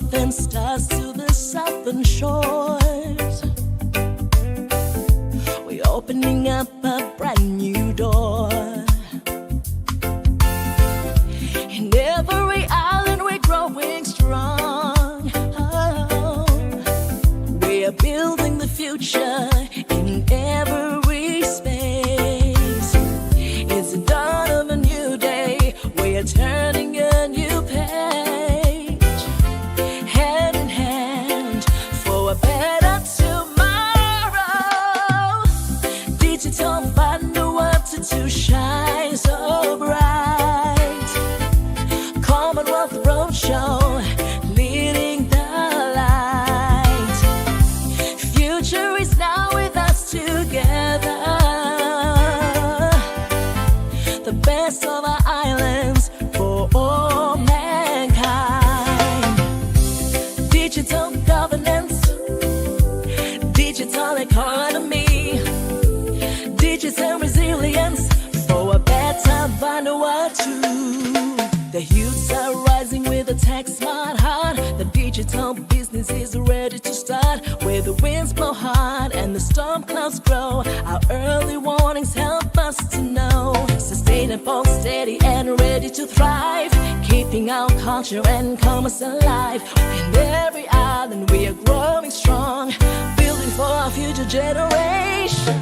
northern stars to the southern shores, we're opening up a brand new door. In every island we're growing strong. We are building the future in every space. It's the dawn of a new day. We are turning a new page, hand in hand for a better tomorrow. Digital find the world to shine so bright. Commonwealth Roadshow, leading the light. Future is now with us together. The best of our islands for all mankind. Digital governance, digital economy, digital resilience for a better Vanuatu too. The youths are rising with a tech smart heart. The digital business is ready to start. Where the winds blow hard and the storm clouds grow, our early warnings help us to know. Sustainable, steady and ready to thrive, keeping our culture and commerce alive. In every island we are growing strong, building for our future generation.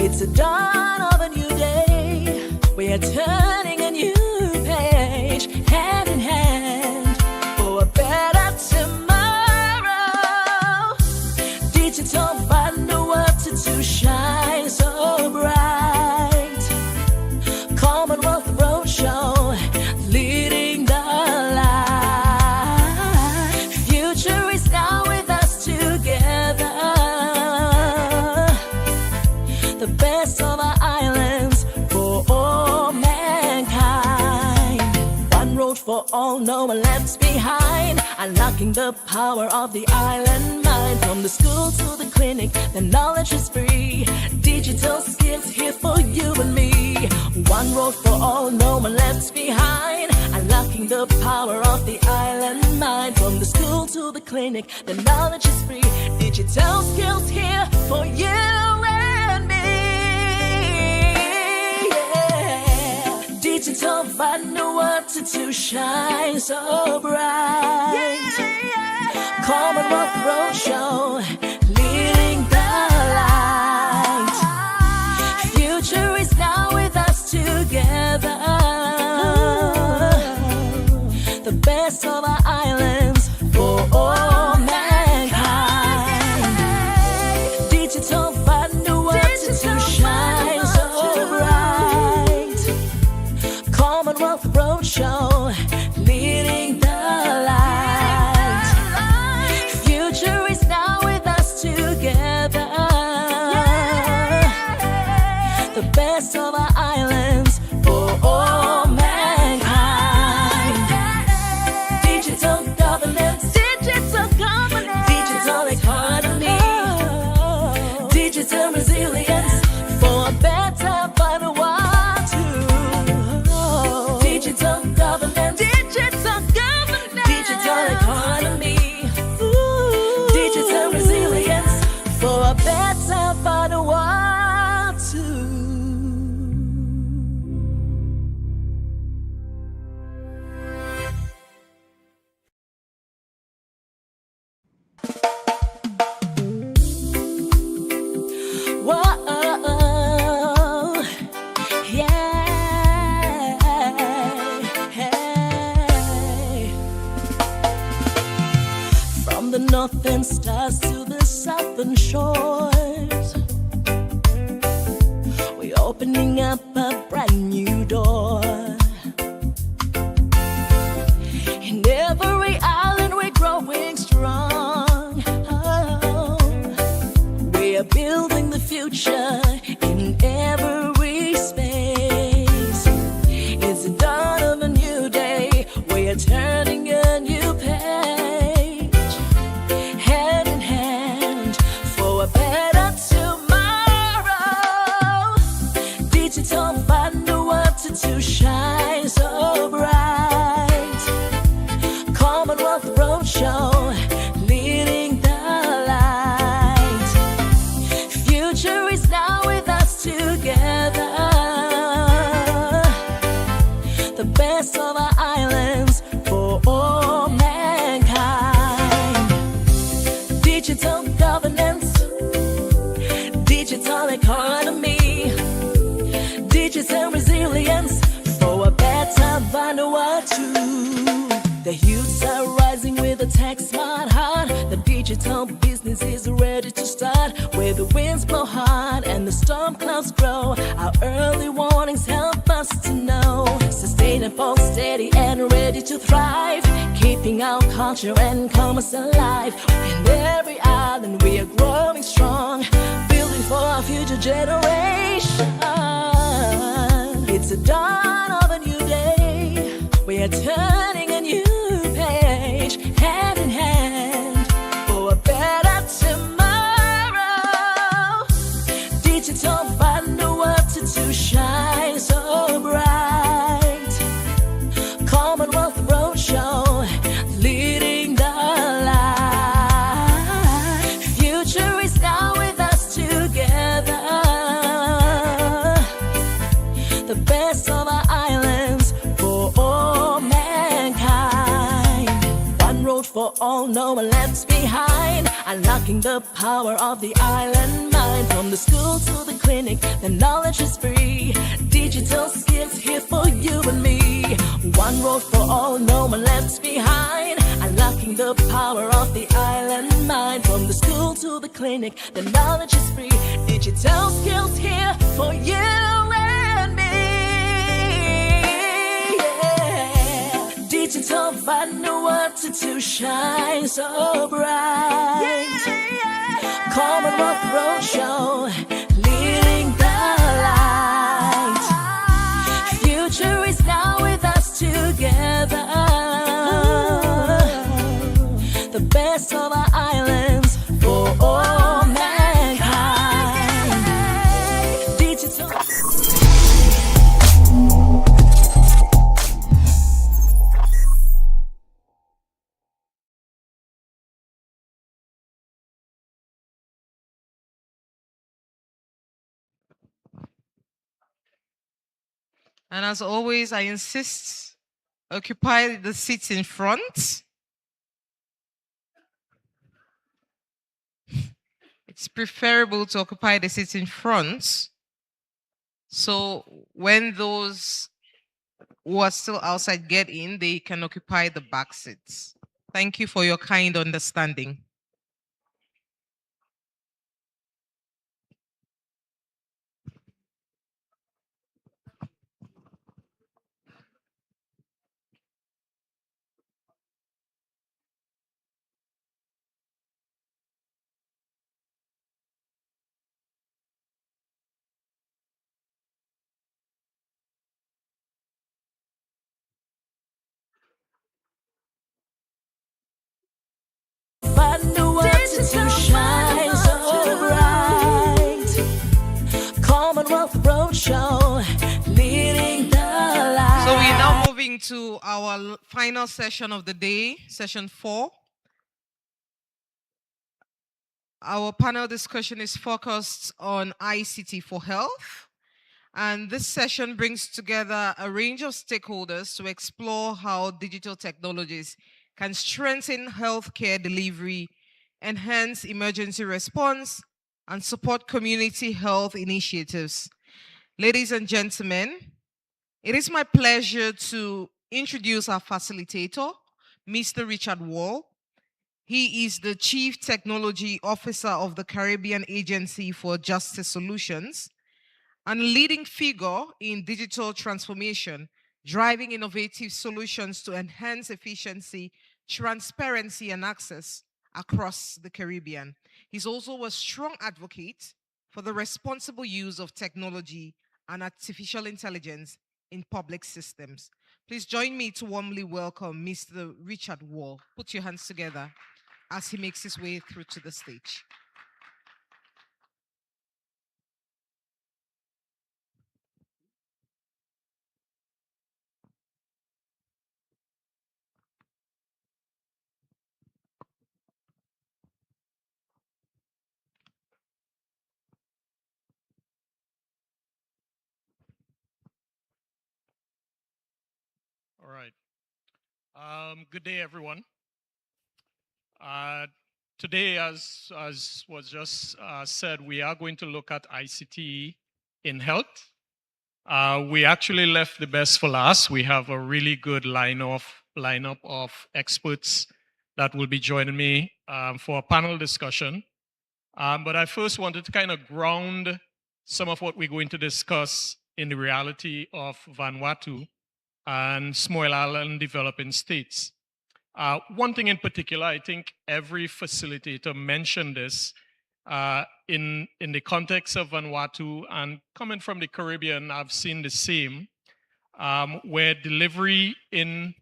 It's the dawn of a new day. We are turning a new page, hand in hand for a better tomorrow. Digital find the world to shine so bright. Commonwealth Roadshow, leading the light. Future is now with us together. The best of our islands for all mankind. One road for all, no one left behind. Unlocking the power of the island mind. From the school to the clinic, the knowledge is free. Digital skills here for you and me. One road for all, no one left behind. Unlocking the power of the island mind. From the school to the clinic, the knowledge is free. Digital skills here for you and me. Digital find the world to shine so bright. Commonwealth Roadshow, leading the light. Future is now with us together. The best of our islands for all mankind. Digital find the world to shine so bright. Commonwealth Roadshow, leading the light. Future is now with us together. The best of our islands for all mankind. Digital governance, digital economy, digital resilience for a better Vanuatu. Digital governance, digital economy, digital resilience for a better Vanuatu. Whoa, yeah. From the northern stars to the southern shores, we're opening up a brand new door. In every island we're growing strong. We are building the future in every space. It's the dawn of a new day. We are turning a new page, hand in hand for a better tomorrow. Digital find the world to shine so bright. Commonwealth economy, digital resilience for a better Vanuatu. The youths are rising with a tech smart heart. The digital business is ready to start. Where the winds blow hard and the storm clouds grow, our early warnings help us to know. Sustainable, steady and ready to thrive, keeping our culture and commerce alive. In every island we are growing strong, building for our future generation. It's the dawn of a new day. We are turning a new page, hand in hand, for a better tomorrow. Digital Vanuatu to shine so bright. Commonwealth Roadshow, leading the light. Future is now with us together. The best of our islands for all mankind. One road for all, no one left behind. Unlocking the power of the island mind. From the school to the clinic, the knowledge is free. Digital skills here for you and me. One road for all, no one left behind. Unlocking the power of the island mind. From the school to the clinic, the knowledge is free. Digital skills here for you and me. Yeah. Digital Vanuatu to shine so bright. Commonwealth Roadshow, leading the light. Future is now with us together. The best of our islands for all mankind. Digital. And as always, I insist, occupy the seats in front. It's preferable to occupy the seats in front. So when those who are still outside get in, they can occupy the back seats. Thank you for your kind understanding. Vanuatu to shine so bright. Commonwealth Roadshow, leading the light. So we're now moving to our final session of the day, session 4. Our panel discussion is focused on ICT for health. And this session brings together a range of stakeholders to explore how digital technologies can strengthen healthcare delivery, enhance emergency response, and support community health initiatives. Ladies and gentlemen, it is my pleasure to introduce our facilitator, Mr. Richard Wall. He is the Chief Technology Officer of the Caribbean Agency for Justice Solutions, and a leading figure in digital transformation, driving innovative solutions to enhance efficiency, transparency, and access across the Caribbean. He's also a strong advocate for the responsible use of technology and artificial intelligence in public systems. Please join me to warmly welcome Mr. Richard Wall. Put your hands together as he makes his way through to the stage. All right. Good day, everyone. Today, as was just said, we are going to look at ICT in health. We actually left the best for last. We have a really good lineup of experts that will be joining me for a panel discussion. But I first wanted to kind of ground some of what we're going to discuss in the reality of Vanuatu and small island developing states. One thing in particular, I think every facilitator mentioned this in the context of Vanuatu, and coming from the Caribbean, I've seen the same, where delivery in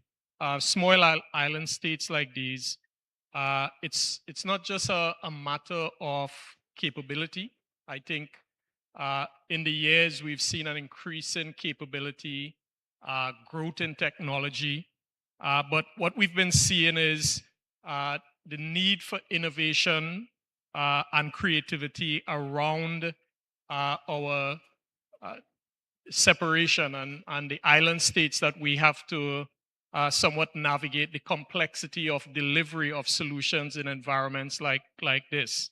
small island states like these, it's not just a matter of capability. I think in the years we've seen an increase in capability, growth in technology, but what we've been seeing is the need for innovation and creativity around our separation and the island states that we have to somewhat navigate the complexity of delivery of solutions in environments like this.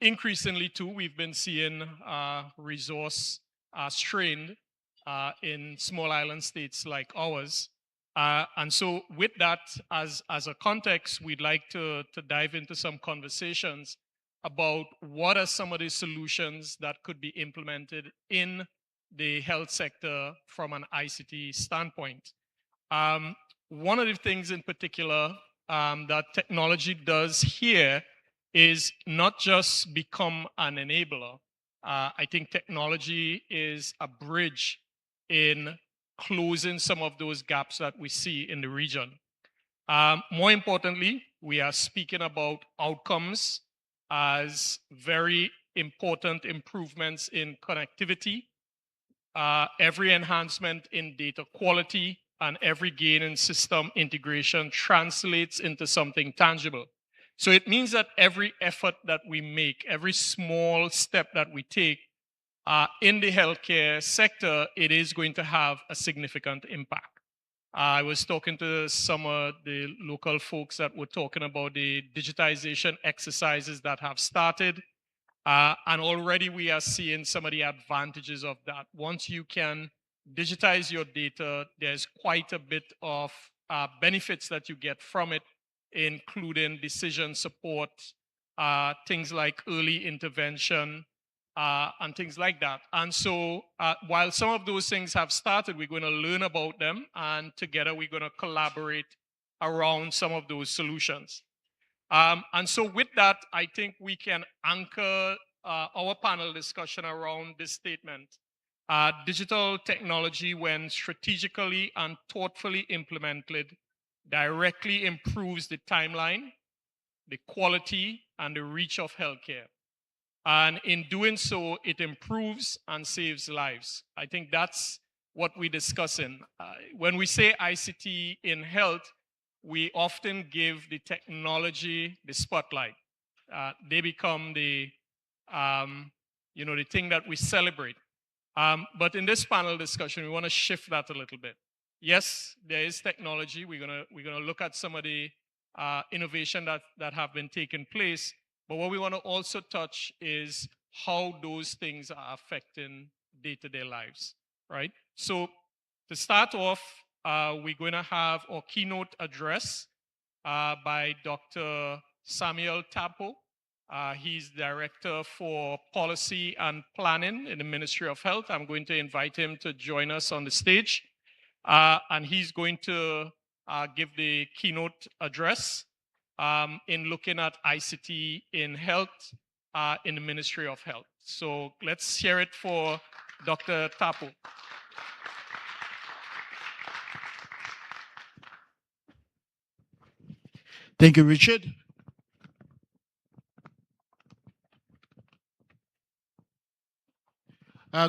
Increasingly, too, we've been seeing resource strained in small island states like ours. And so with that as a context, we'd like to dive into some conversations about what are some of the solutions that could be implemented in the health sector from an ICT standpoint. One of the things in particular that technology does here is not just become an enabler. I think technology is a bridge in closing some of those gaps that we see in the region. More importantly, we are speaking about outcomes as very important improvements in connectivity, every enhancement in data quality, and every gain in system integration translates into something tangible. So it means that every effort that we make, every small step that we take in the healthcare sector, it is going to have a significant impact. I was talking to some of the local folks that were talking about the digitization exercises that have started. And already we are seeing some of the advantages of that. Once you can digitize your data, there's quite a bit of benefits that you get from it, including decision support, things like early intervention, and things like that. And so while some of those things have started, we're going to learn about them, and together we're going to collaborate around some of those solutions. And so with that, I think we can anchor our panel discussion around this statement. Digital technology, when strategically and thoughtfully implemented, directly improves the timeline, the quality, and the reach of healthcare. And in doing so, it improves and saves lives. I think that's what we're discussing. When we say ICT in health, we often give the technology the spotlight. They become the thing that we celebrate. But in this panel discussion, we want to shift that a little bit. Yes, there is technology. We're gonna look at some of the innovation that have been taking place. But what we want to also touch is how those things are affecting day-to-day lives, right? So to start off, we're going to have our keynote address by Dr. Samuel Tapo. He's Director for Policy and Planning in the Ministry of Health. I'm going to invite him to join us on the stage. And he's going to give the keynote address in looking at ICT in health in the Ministry of Health. So let's hear it for Dr. Tapo. Thank you, Richard.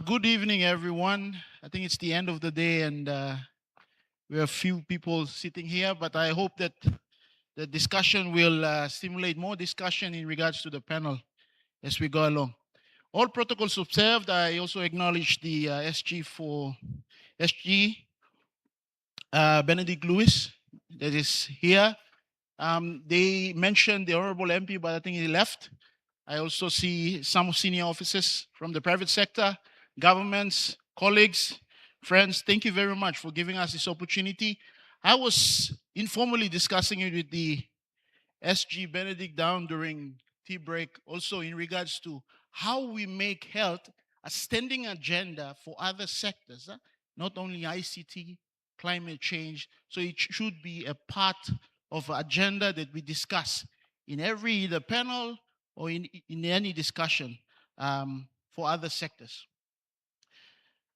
Good evening, everyone. I think it's the end of the day, and we have few people sitting here, but I hope that the discussion will stimulate more discussion in regards to the panel as we go along. All protocols observed. I also acknowledge the SG Benedict Lewis that is here. They mentioned the Honorable MP, but I think he left. I also see some senior officers from the private sector, governments, colleagues, friends. Thank you very much for giving us this opportunity. I was informally discussing it with the SG Benedict down during tea break, also in regards to how we make health a standing agenda for other sectors, not only ICT, climate change. So it should be a part of an agenda that we discuss in every either panel or in any discussion for other sectors.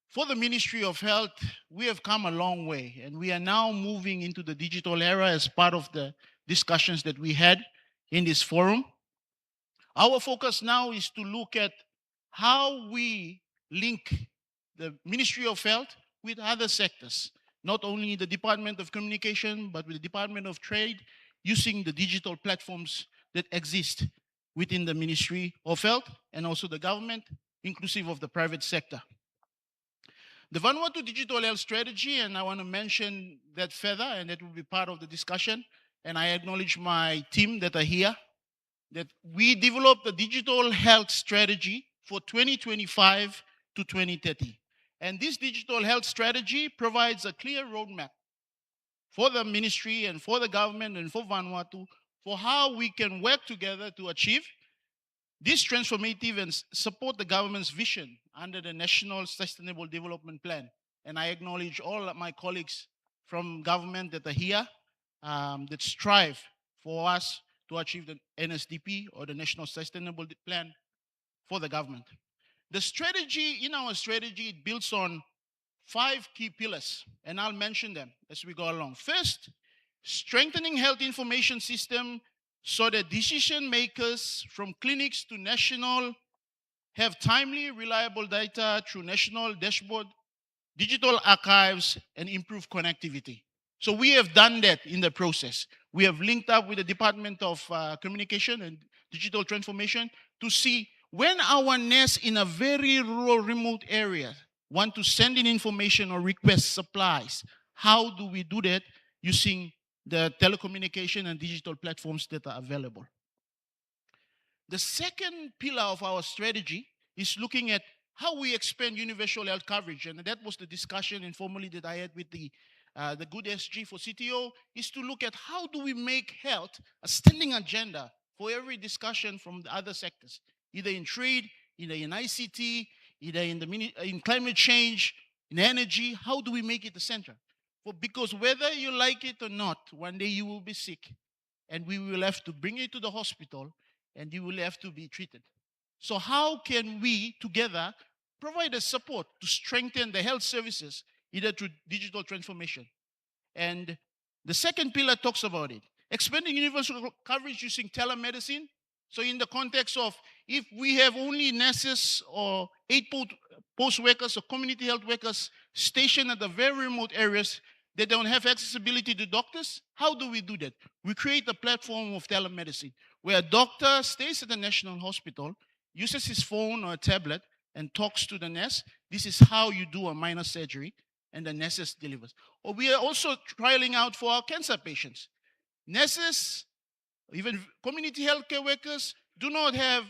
For the Ministry of Health, we have come a long way, and we are now moving into the digital era as part of the discussions that we had in this forum. Our focus now is to look at how we link the Ministry of Health with other sectors, not only the Department of Communication, but with the Department of Trade, using the digital platforms that exist within the Ministry of Health and also the government, inclusive of the private sector. The Vanuatu Digital Health Strategy, and I want to mention that further, and that will be part of the discussion, and I acknowledge my team that are here, that we developed a digital health strategy for 2025 to 2030. And this digital health strategy provides a clear roadmap for the ministry and for the government and for Vanuatu for how we can work together to achieve this transformative and support the government's vision under the National Sustainable Development Plan. And I acknowledge all of my colleagues from government that are here that strive for us to achieve the NSDP or the National Sustainable Plan for the government. The strategy, in our strategy, it builds on 5 key pillars, and I'll mention them as we go along. First, strengthening health information system so that decision makers from clinics to national have timely, reliable data through national dashboard, digital archives, and improved connectivity. So we have done that in the process. We have linked up with the Department of Communication and Digital Transformation to see when our NES in a very rural, remote area want to send in information or request supplies, how do we do that using the telecommunication and digital platforms that are available? The second pillar of our strategy is looking at how we expand universal health coverage, and that was the discussion informally that I had with the good SG for CTO, is to look at how do we make health a standing agenda for every discussion from the other sectors, either in trade, either in ICT, either in climate change, in energy. How do we make it the center? Because whether you like it or not, one day you will be sick, and we will have to bring you to the hospital, and you will have to be treated. So how can we together provide a support to strengthen the health services, either through digital transformation? And the second pillar talks about it. Expanding universal coverage using telemedicine. So in the context of if we have only nurses or 8 post workers or community health workers stationed at the very remote areas, they don't have accessibility to doctors, how do we do that? We create a platform of telemedicine where a doctor stays at the national hospital, uses his phone or a tablet, and talks to the nurse. This is how you do a minor surgery, and the nurses delivers. Or we are also trialing out for our cancer patients. Nurses, even community healthcare workers, do not have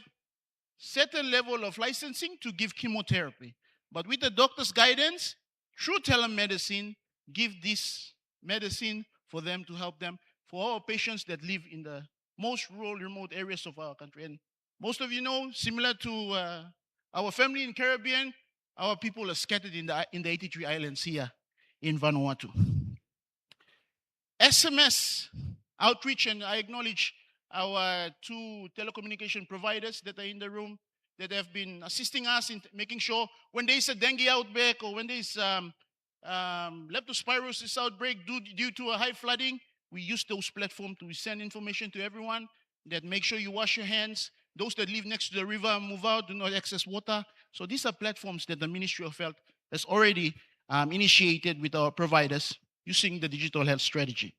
certain level of licensing to give chemotherapy. But with the doctor's guidance, through telemedicine, give this medicine for them to help them, for our patients that live in the most rural, remote areas of our country. And most of you know, similar to our family in Caribbean, our people are scattered in the 83 islands here in Vanuatu. SMS outreach, and I acknowledge our 2 telecommunication providers that are in the room that have been assisting us in making sure when there is a dengue outbreak or when there is leptospirosis outbreak due to a high flooding, we use those platforms to send information to everyone that make sure you wash your hands. Those that live next to the river move out, do not access water. So these are platforms that the Ministry of Health has already initiated with our providers using the digital health strategy.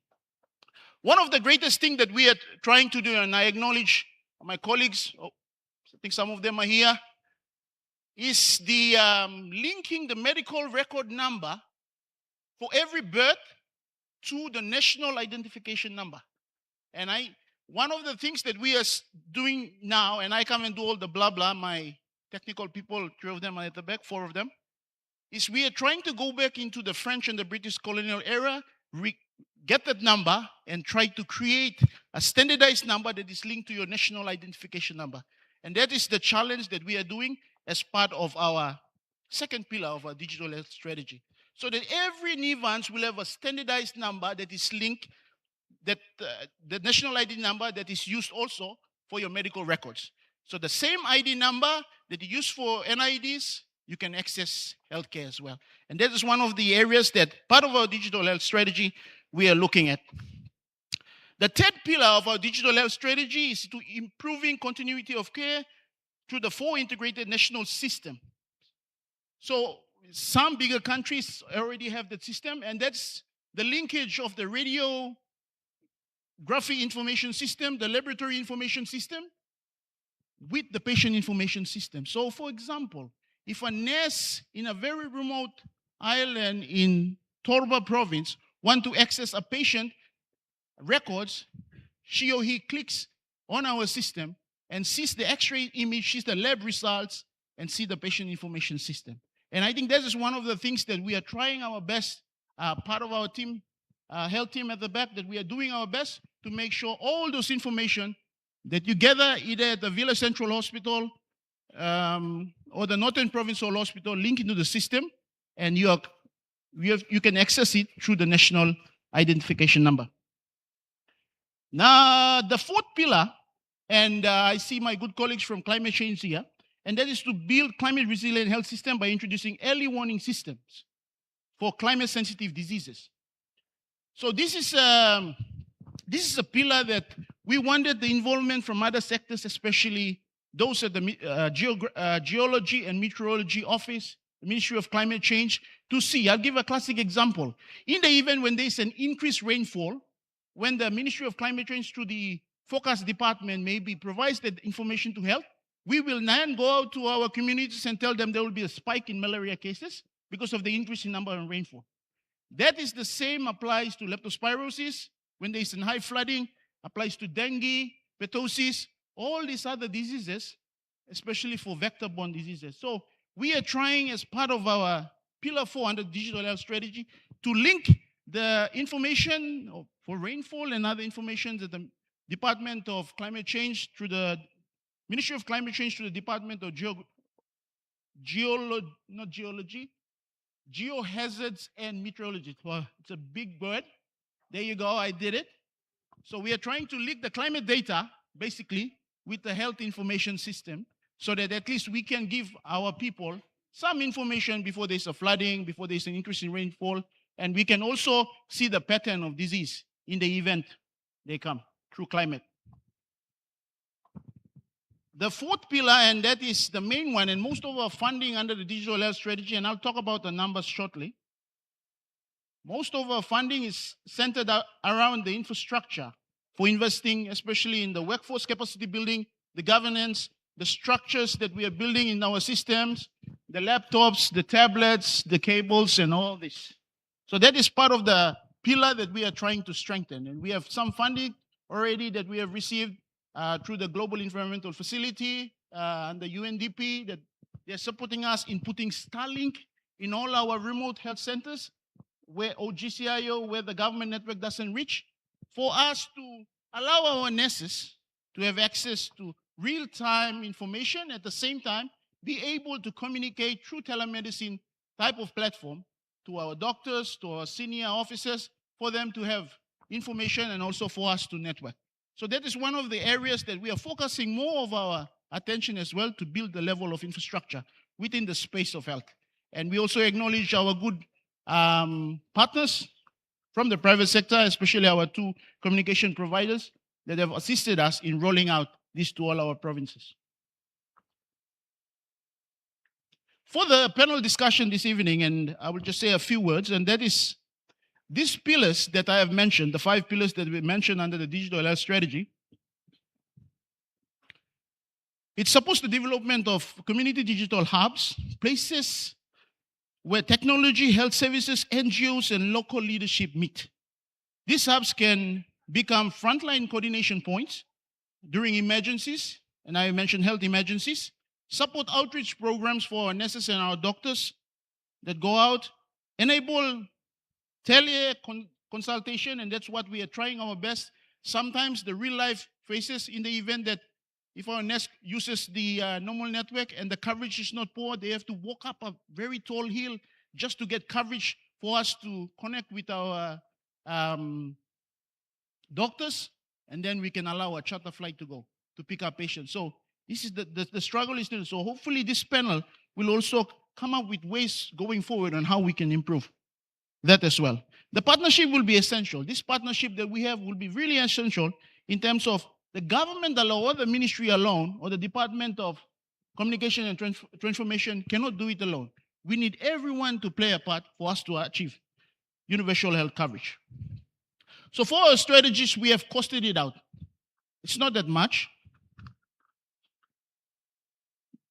One of the greatest things that we are trying to do, and I acknowledge my colleagues, I think some of them are here, is the linking the medical record number for every birth to the national identification number. And one of the things that we are doing now, and I come and do all the blah blah, my technical people, 3 of them are at the back, 4 of them, is we are trying to go back into the French and the British colonial era, get that number, and try to create a standardized number that is linked to your national identification number. And that is the challenge that we are doing as part of our second pillar of our digital health strategy. So that every Nivans will have a standardized number that is linked, that the national ID number that is used also for your medical records. So the same ID number that you use for NIDs, you can access healthcare as well. And that is one of the areas that part of our digital health strategy we are looking at. The third pillar of our digital health strategy is to improving continuity of care through the 4 integrated national system. So some bigger countries already have that system, and that's the linkage of the radiography information system, the laboratory information system, with the patient information system. So for example, if a nurse in a very remote island in Torba province want to access a patient records, she or he clicks on our system and sees the x-ray image, sees the lab results, and see the patient information system. And I think that is one of the things that we are trying our best, part of our team, health team at the back, that we are doing our best to make sure all those information that you gather either at the Villa Central Hospital or the Northern Provincial Hospital link into the system, and you can access it through the national identification number. Now, the 4th pillar, and I see my good colleagues from climate change here, and that is to build climate resilient health system by introducing early warning systems for climate sensitive diseases. So this is a pillar that we wanted the involvement from other sectors, especially those at the Geology and Meteorology Office, the Ministry of Climate Change, to see. I'll give a classic example. In the event when there's an increased rainfall, when the Ministry of Climate Change through the forecast department maybe provides that information to health, we will then go out to our communities and tell them there will be a spike in malaria cases because of the increase in number of rainfall. That is the same applies to leptospirosis, when there is a high flooding, applies to dengue, pertussis, all these other diseases, especially for vector-borne diseases. So we are trying, as part of our Pillar 4 under digital health strategy, to link the information for rainfall and other information that the Department of Climate Change through the Ministry of Climate Change to the Department of Geohazards and Meteorology. Well, it's a big word. There you go, I did it. So we are trying to link the climate data, basically, with the health information system, so that at least we can give our people some information before there's a flooding, before there's an increase in rainfall, and we can also see the pattern of disease in the event they come through climate. The 4th pillar, and that is the main one, and most of our funding under the digital health strategy, and I'll talk about the numbers shortly. Most of our funding is centered around the infrastructure for investing, especially in the workforce capacity building, the governance, the structures that we are building in our systems, the laptops, the tablets, the cables, and all this. So that is part of the pillar that we are trying to strengthen. And we have some funding already that we have received through the Global Environmental Facility and the UNDP, that they're supporting us in putting Starlink in all our remote health centers, where OGCIO, where the government network doesn't reach, for us to allow our nurses to have access to real-time information, at the same time be able to communicate through telemedicine type of platform to our doctors, to our senior officers, for them to have information and also for us to network. So that is one of the areas that we are focusing more of our attention as well, to build the level of infrastructure within the space of health. And we also acknowledge our good partners from the private sector, especially our 2 communication providers that have assisted us in rolling out this to all our provinces. For the panel discussion this evening, and I will just say a few words, and that is these pillars that I have mentioned, the 5 pillars that we mentioned under the digital health strategy, it's supposed to development of community digital hubs, places where technology, health services, NGOs, and local leadership meet. These hubs can become frontline coordination points during emergencies, and I mentioned health emergencies, support outreach programs for our nurses and our doctors that go out, enable consultation, and that's what we are trying our best. Sometimes the real life faces in the event that if our nurse uses the normal network and the coverage is not poor, they have to walk up a very tall hill just to get coverage for us to connect with our doctors, and then we can allow a charter flight to go to pick up patients. So this is the struggle is still. So hopefully this panel will also come up with ways going forward on how we can improve that as well. The partnership will be essential. This partnership that we have will be really essential in terms of the government alone or the ministry alone or the Department of Communication and Transformation cannot do it alone. We need everyone to play a part for us to achieve universal health coverage. So for our strategies, we have costed it out. It's not that much.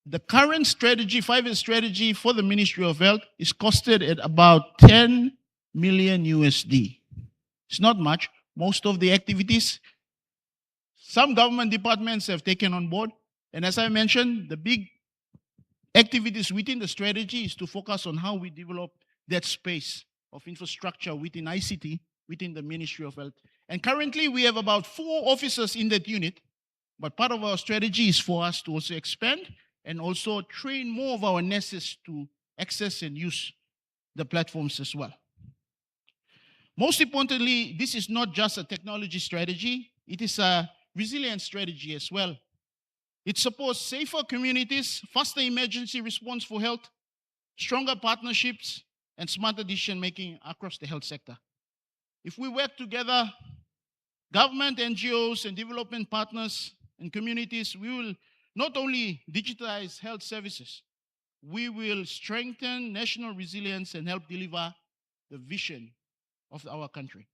The current strategy, 5-year strategy for the Ministry of Health is costed at about 10 million USD. It's not much. Most of the activities, some government departments have taken on board. And as I mentioned, the big activities within the strategy is to focus on how we develop that space of infrastructure within ICT, within the Ministry of Health. And currently we have about 4 officers in that unit, but part of our strategy is for us to also expand and also train more of our nurses to access and use the platforms as well. Most importantly, this is not just a technology strategy, it is a resilience strategy as well. It supports safer communities, faster emergency response for health, stronger partnerships, and smarter decision-making across the health sector. If we work together, government, NGOs, and development partners and communities, we will not only digitize health services, we will strengthen national resilience and help deliver the vision of our country.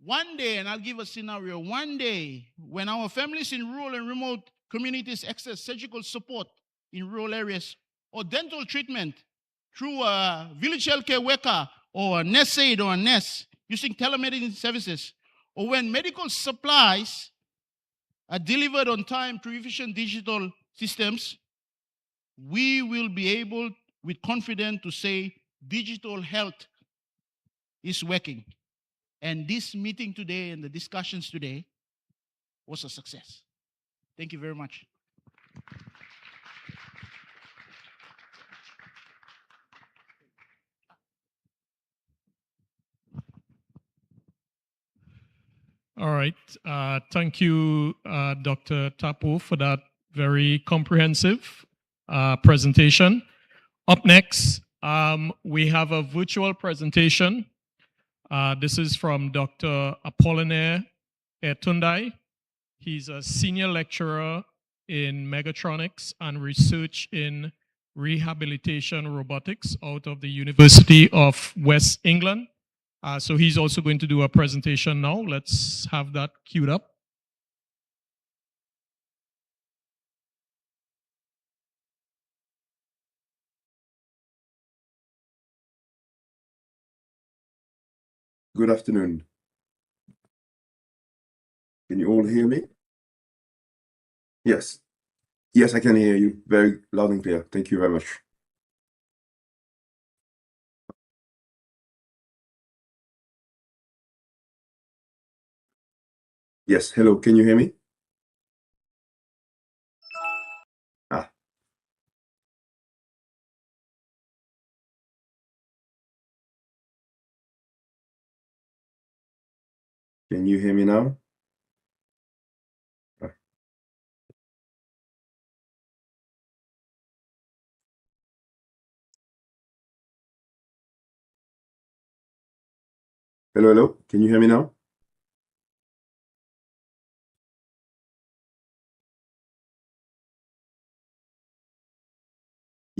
One day, and I'll give a scenario, one day when our families in rural and remote communities access surgical support in rural areas or dental treatment through a village healthcare worker or a nurse aide or a nurse using telemedicine services, or when medical supplies are delivered on time through efficient digital systems, we will be able with confidence to say digital health is working. And this meeting today and the discussions today was a success. Thank you very much. All right. Thank you, Dr. Tapo, for that very comprehensive presentation. Up next, we have a virtual presentation. This is from Dr. Apollinaire Etundai. He's a senior lecturer in megatronics and research in rehabilitation robotics out of the University of West England. So he's also going to do a presentation now. Let's have that queued up. Good afternoon. Can you all hear me? Yes. Yes, I can hear you very loud and clear. Thank you very much. Yes, hello, can you hear me? Ah. Can you hear me now? Ah. Hello, hello, can you hear me now?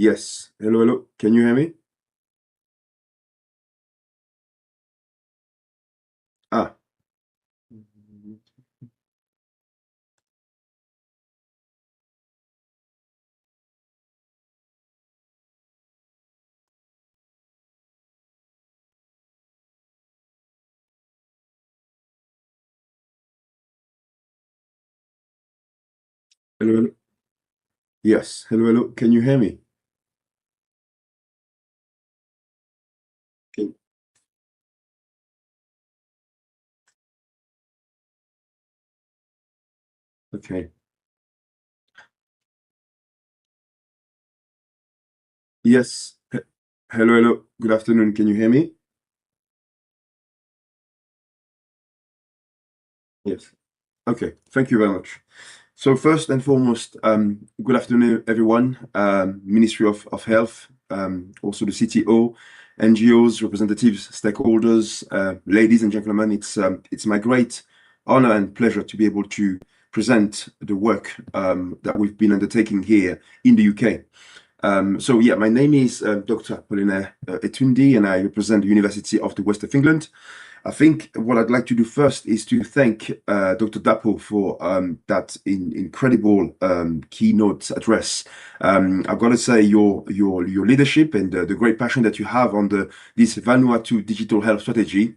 Yes, hello, hello, can you hear me? Ah. Hello, hello. Yes, hello, hello. Can you hear me? Can- Okay. Yes. Hello, hello. Good afternoon. Can you hear me? Yes. Okay. Thank you very much. So first and foremost, good afternoon, everyone. Ministry of Health, also the CTO, NGOs, representatives, stakeholders, ladies and gentlemen. It's my great honor and pleasure to be able to present the work that we've been undertaking here in the UK. So yeah, my name is Dr. Apollinaire Etundi, and I represent the University of the West of England. I think what I'd like to do first is to thank Dr. Dapo for that incredible keynote address. I've got to say your leadership and the great passion that you have on this Vanuatu digital health strategy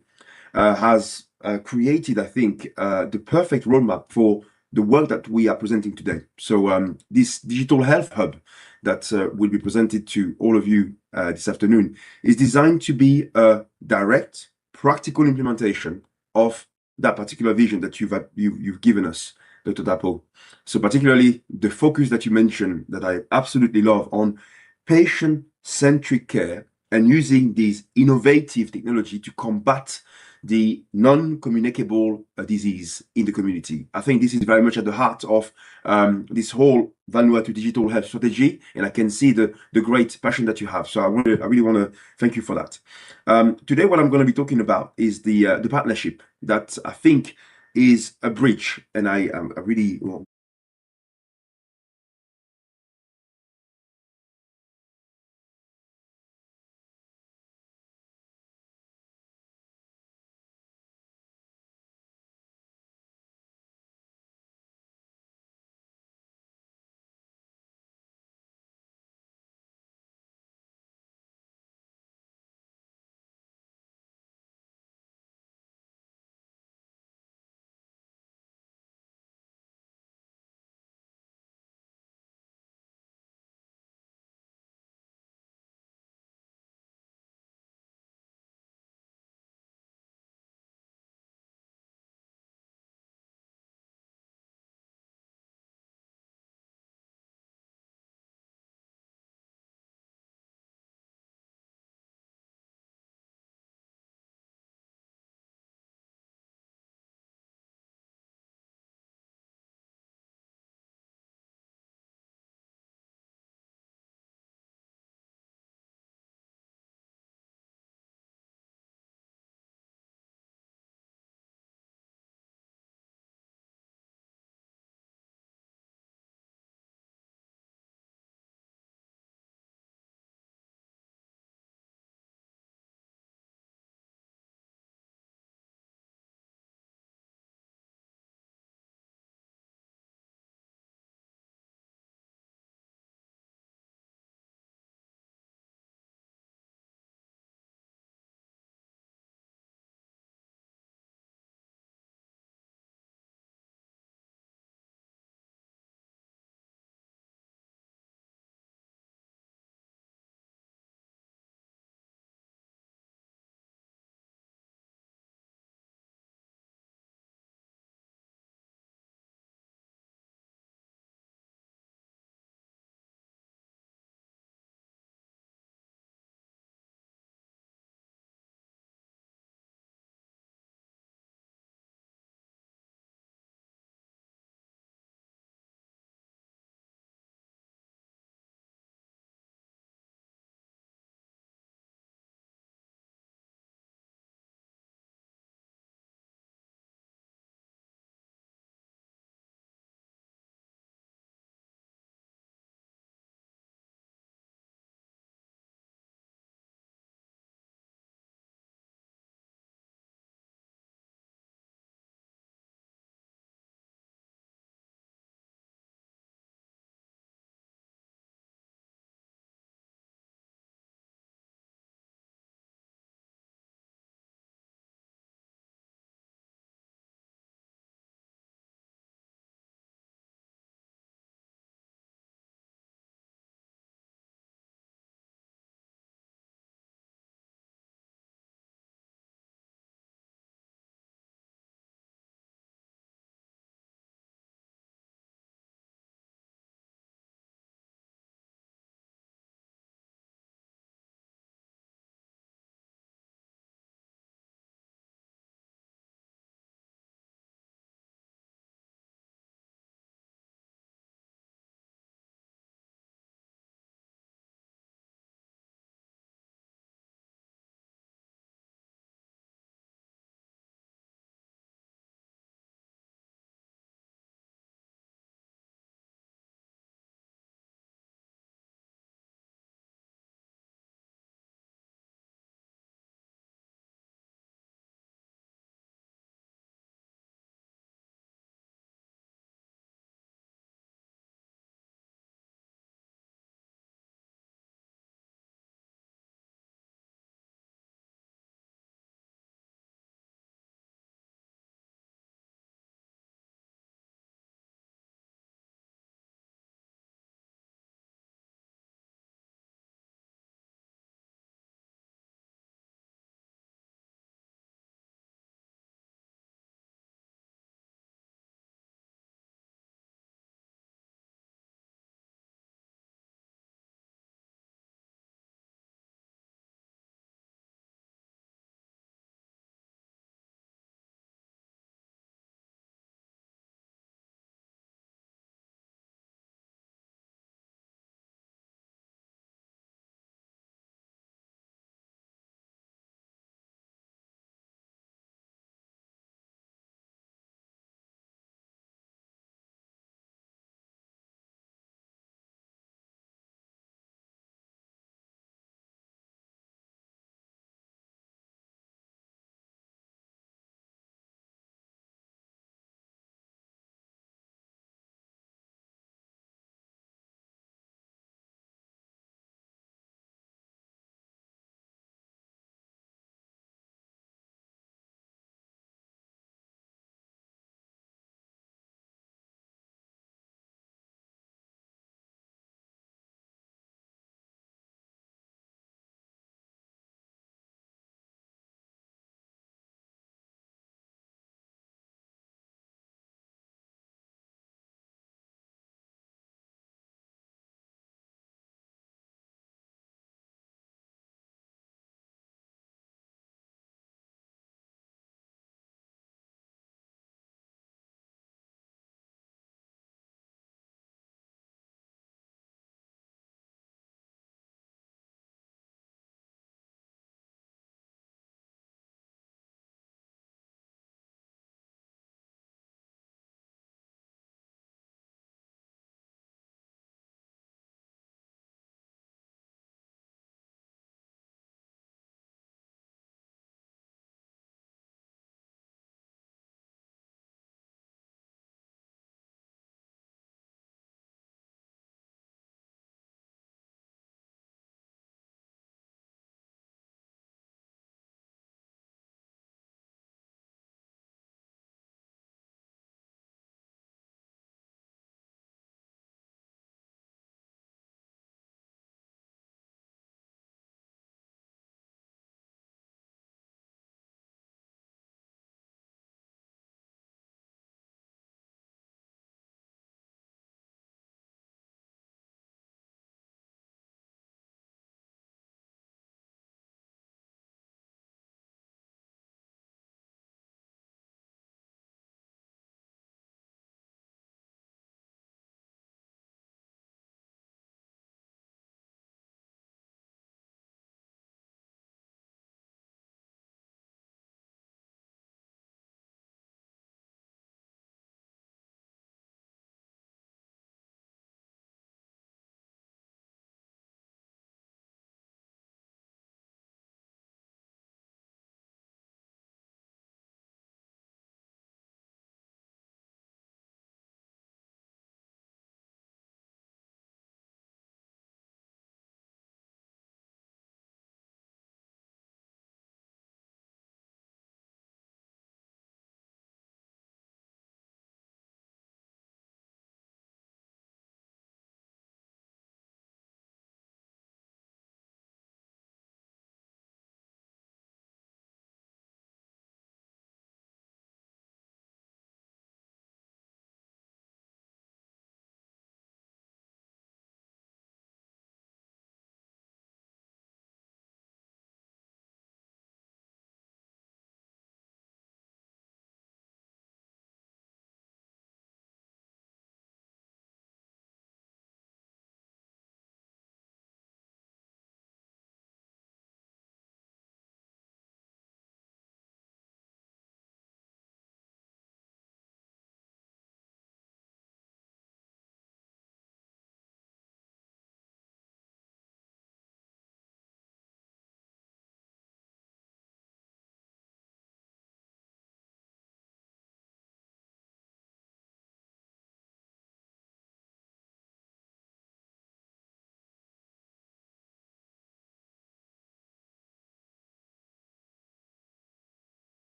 has created, I think, the perfect roadmap for the work that we are presenting today. So this digital health hub that will be presented to all of you this afternoon is designed to be a direct, practical implementation of that particular vision that you've given us, Dr. Dapo. So particularly the focus that you mentioned that I absolutely love on patient-centric care and using these innovative technology to combat the non-communicable disease in the community. I think this is very much at the heart of this whole Vanuatu digital health strategy, and I can see the great passion that you have. So I really want to thank you for that. Today, what I'm going to be talking about is the partnership that I think is a bridge, and I really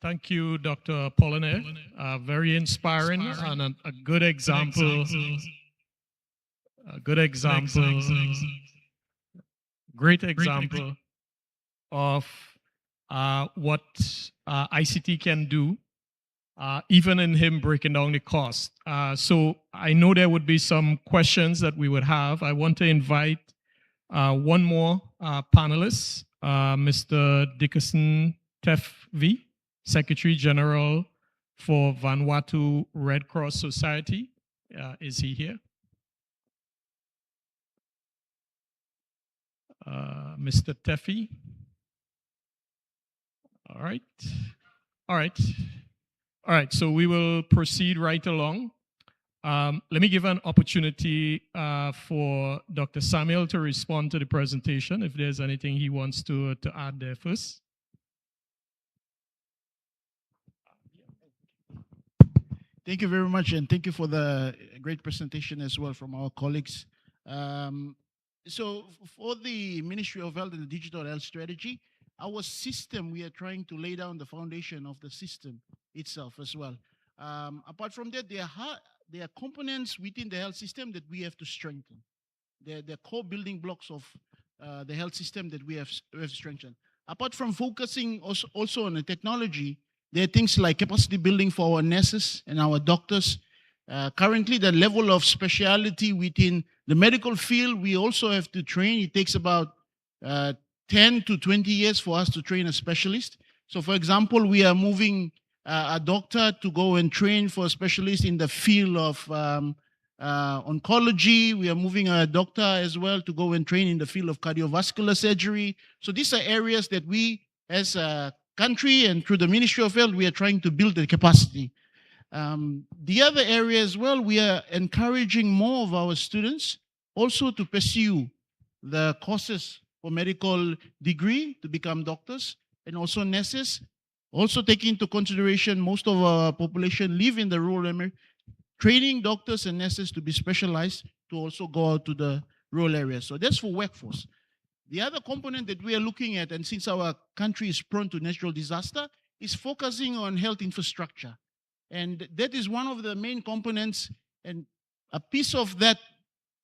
Thank you, Dr. Apollinaire. Very inspiring and a good example. A good example. Great example of what ICT can do, even in him breaking down the cost. So I know there would be some questions that we would have. I want to invite one more panelist, Mr. Dickerson Tefvi, Secretary General for Vanuatu Red Cross Society. Is he here? Mr. Teffi. All right. All right. All right. So we will proceed right along. Let me give an opportunity for Dr. Samuel to respond to the presentation if there's anything he wants to add there first. Thank you very much, and thank you for the great presentation as well from our colleagues. So for the Ministry of Health and the Digital Health Strategy, our system, we are trying to lay down the foundation of the system itself as well. Apart from that, there are components within the health system that we have to strengthen. They're core building blocks of the health system that we have strengthened. Apart from focusing also on the technology, there are things like capacity building for our nurses and our doctors. Currently, the level of speciality within the medical field, we also have to train. It takes about 10 to 20 years for us to train a specialist. So, for example, we are moving a doctor to go and train for a specialist in the field of oncology. We are moving a doctor as well to go and train in the field of cardiovascular surgery. So these are areas that we, as a country and through the Ministry of Health, we are trying to build the capacity. The other area as well, we are encouraging more of our students also to pursue the courses for medical degree to become doctors and also nurses. Also taking into consideration most of our population live in the rural area, training doctors and nurses to be specialized to also go out to the rural areas. So that's for workforce. The other component that we are looking at, and since our country is prone to natural disaster, is focusing on health infrastructure. And that is one of the main components, and a piece of that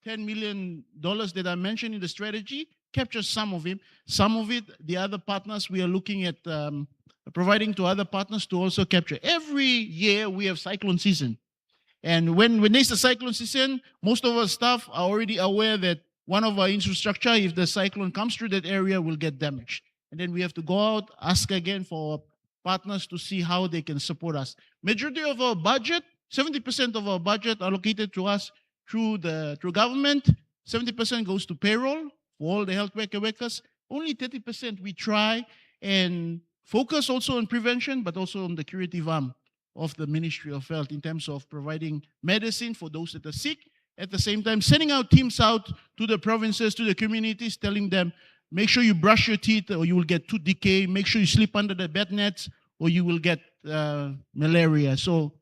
$10 million that I mentioned in the strategy captures some of it. Some of it, the other partners, we are looking at providing to other partners to also capture. Every year we have cyclone season. And when there's a cyclone season, most of our staff are already aware that one of our infrastructure, if the cyclone comes through that area, will get damaged. And then we have to go out, ask again for partners to see how they can support us. Majority of our budget, 70% of our budget allocated to us through government, 70% goes to payroll for all the health workers. Only 30% we try and focus also on prevention, but also on the curative arm of the Ministry of Health in terms of providing medicine for those that are sick. At the same time, sending out teams out to the provinces, to the communities, telling them, make sure you brush your teeth or you will get tooth decay. Make sure you sleep under the bed nets or you will get malaria. So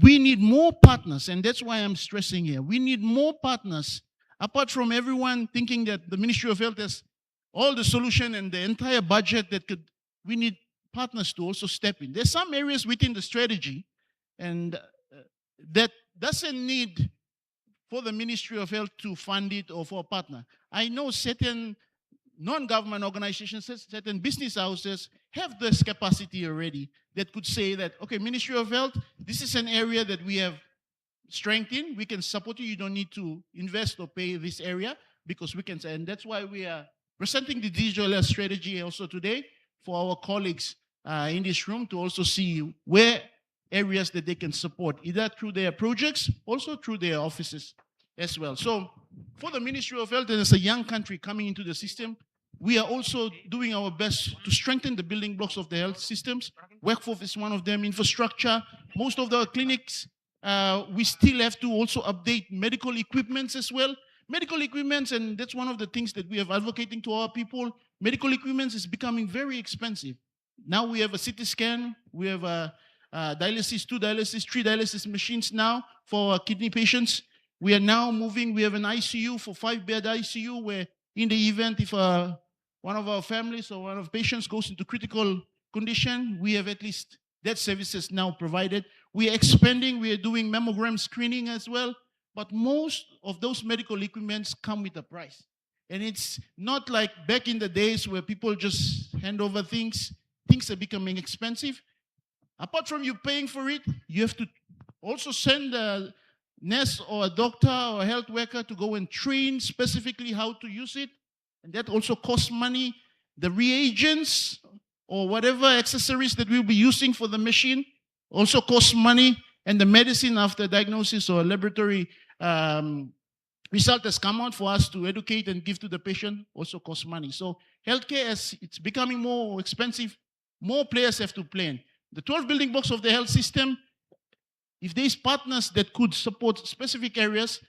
we need more partners, and that's why I'm stressing here. We need more partners, apart from everyone thinking that the Ministry of Health has all the solution and the entire budget that could, we need partners to also step in. There's some areas within the strategy and that doesn't need for the Ministry of Health to fund it or for a partner. I know certain non-government organizations, certain business houses have this capacity already that could say that, okay, Ministry of Health, this is an area that we have strength in. We can support you. You don't need to invest or pay this area because we can say, and that's why we are presenting the digital health strategy also today for our colleagues in this room to also see where areas that they can support, either through their projects, also through their offices as well. So for the Ministry of Health, and as a young country coming into the system, we are also doing our best to strengthen the building blocks of the health systems. Workforce is one of them, infrastructure. Most of the clinics, we still have to also update medical equipments as well. Medical equipments, and that's one of the things that we are advocating to our people. Medical equipments is becoming very expensive. Now we have a CT scan, we have a dialysis, 2 dialysis, 3 dialysis machines now for kidney patients. We are now moving, we have an ICU for 5-bed ICU where in the event if one of our families or one of patients goes into critical condition, we have at least that services now provided. We are expanding, we are doing mammogram screening as well, but most of those medical equipments come with a price. And it's not like back in the days where people just hand over things. Things are becoming expensive. Apart from you paying for it, you have to also send a nurse or a doctor or a health worker to go and train specifically how to use it. And that also costs money. The reagents or whatever accessories that we'll be using for the machine also costs money. And the medicine after diagnosis or laboratory result has come out for us to educate and give to the patient also costs money. So healthcare, as it's becoming more expensive, more players have to play in. The 12 building blocks of the health system, if there's partners that could support specific areas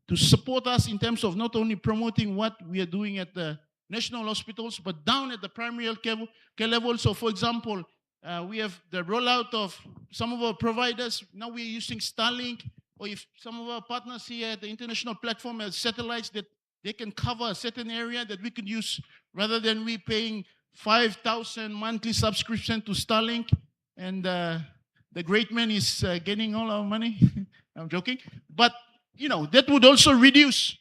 to support us in terms of not only promoting what we are doing at the national hospitals, but down at the primary health care level. So for example, we have the rollout of some of our providers. Now we're using Starlink, or if some of our partners here at the international platform have satellites that they can cover a certain area that we could use rather than we paying 5,000 monthly subscription to Starlink. And the great man is getting all our money. I'm joking. But, you know, that would also reduce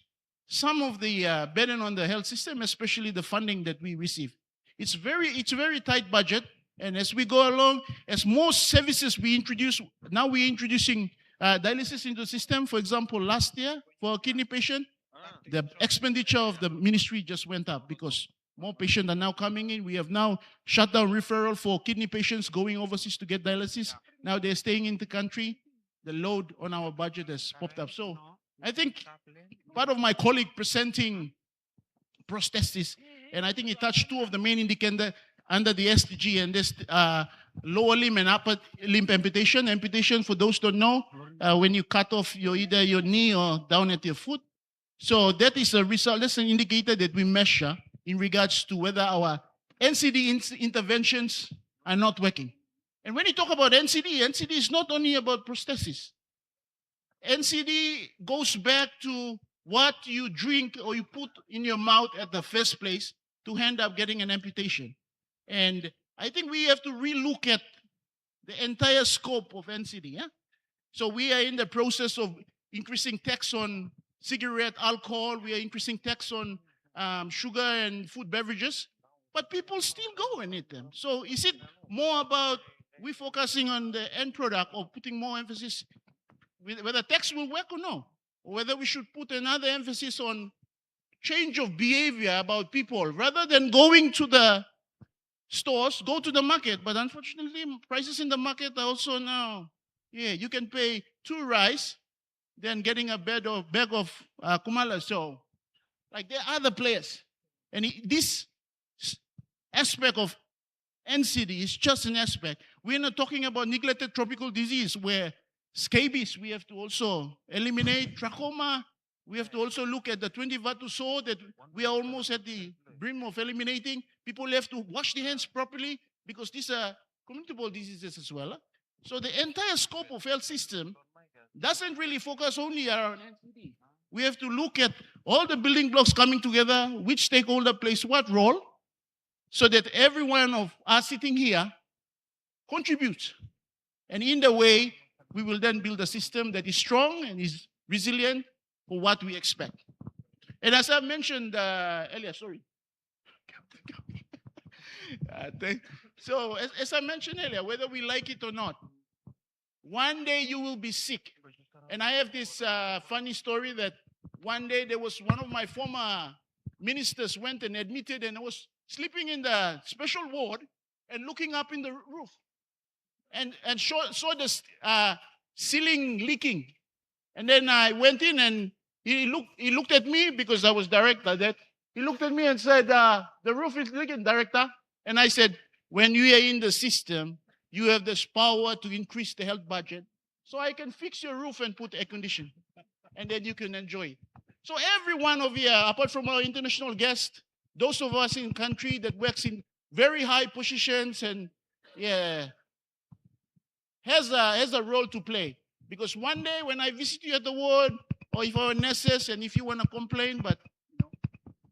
some of the burden on the health system, especially the funding that we receive. It's a very tight budget. And as we go along, as more services we introduce, now we're introducing dialysis into the system. For example, last year for a kidney patient, the expenditure of the ministry just went up because more patients are now coming in. We have now shut down referral for kidney patients going overseas to get dialysis. Now they're staying in the country. The load on our budget has popped up. So I think part of my colleague presenting prosthesis, and I think he touched two of the main indicators under the SDG, and this lower limb and upper limb amputation. Amputation, for those who don't know, when you cut off either your knee or down at your foot. So that is a result, that's an indicator that we measure in regards to whether our NCD interventions are not working. And when you talk about NCD, NCD is not only about prosthesis. NCD goes back to what you drink or you put in your mouth at the first place to end up getting an amputation. And I think we have to relook at the entire scope of NCD. Yeah? So we are in the process of increasing tax on cigarette, alcohol. We are increasing tax on sugar and food beverages, but people still go and eat them. So is it more about we focusing on the end product or putting more emphasis whether tax will work or no, or whether we should put another emphasis on change of behavior about people rather than going to the stores, go to the market. But unfortunately, prices in the market are also now, you can pay 2 rice than getting a bag of kumala. So like there are other players. And this aspect of NCD is just an aspect. We're not talking about neglected tropical disease where scabies we have to also eliminate. Trachoma, we have to also look at the 20 Vatuso that we are almost at the brim of eliminating. People have to wash their hands properly because these are communicable diseases as well. So the entire scope of health system doesn't really focus only around NCD. We have to look at all the building blocks coming together, which stakeholder plays what role, so that every one of us sitting here contributes. And in the way, we will then build a system that is strong and is resilient for what we expect. And as I mentioned earlier, sorry. So as I mentioned earlier, whether we like it or not, one day you will be sick. And I have this funny story that one day there was one of my former ministers went and admitted and was sleeping in the special ward and looking up in the roof and saw the ceiling leaking. And then I went in and he looked at me because I was director that. He looked at me and said, the roof is leaking, director. And I said, when you are in the system, you have this power to increase the health budget. So I can fix your roof and put air conditioning. And then you can enjoy it. So every one of you, apart from our international guests, those of us in country that works in very high positions and has a role to play. Because one day when I visit you at the ward, or if our nurses, and if you want to complain, but